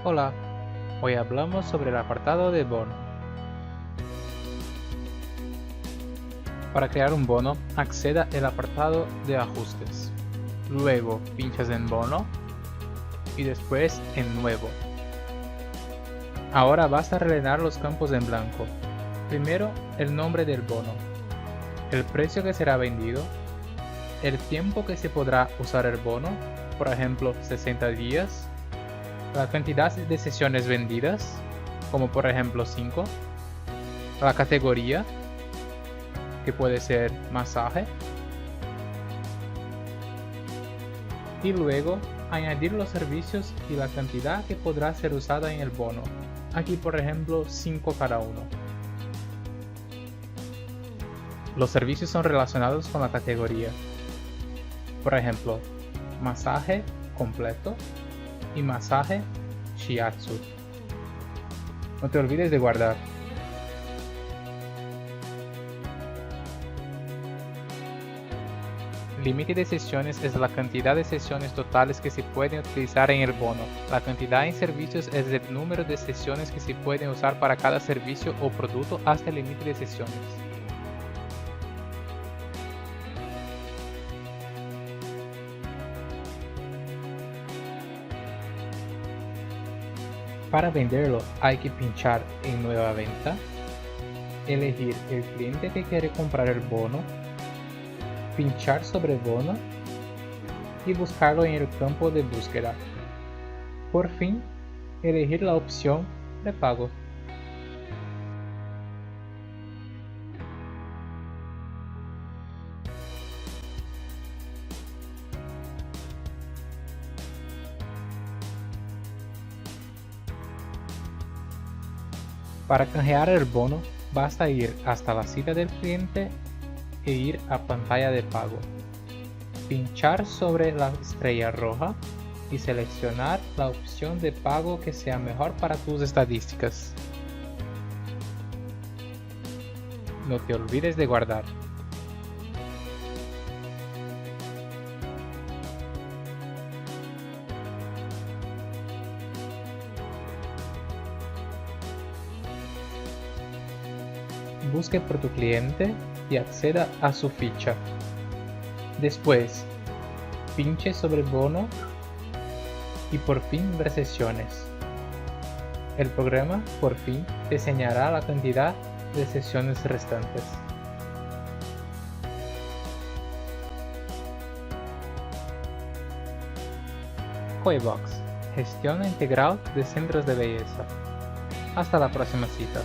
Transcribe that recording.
Hola, hoy hablamos sobre el apartado de bono. Para crear un bono, acceda al apartado de ajustes. Luego pinchas en bono y después en nuevo. Ahora basta rellenar los campos en blanco. Primero, el nombre del bono, el precio que será vendido, el tiempo que se podrá usar el bono, por ejemplo 60 días, la cantidad de sesiones vendidas, como por ejemplo 5, la categoría, que puede ser masaje, y luego añadir los servicios y la cantidad que podrá ser usada en el bono, aquí por ejemplo 5 cada uno. Los servicios son relacionados con la categoría, por ejemplo, masaje completo y masaje shiatsu. No te olvides de guardar. Límite de sesiones es la cantidad de sesiones totales que se pueden utilizar en el bono. La cantidad en servicios es el número de sesiones que se pueden usar para cada servicio o producto hasta el límite de sesiones. Para venderlo hay que pinchar en Nueva Venta, elegir el cliente que quiere comprar el bono, pinchar sobre bono y buscarlo en el campo de búsqueda. Por fin, elegir la opción de pago. Para canjear el bono, basta ir hasta la cita del cliente e ir a pantalla de pago. Pinchar sobre la estrella roja y seleccionar la opción de pago que sea mejor para tus estadísticas. No te olvides de guardar. Busque por tu cliente y acceda a su ficha. Después, pinche sobre bono y por fin ver sesiones. El programa por fin te enseñará la cantidad de sesiones restantes. Koibox, gestión integral de centros de belleza. Hasta la próxima cita.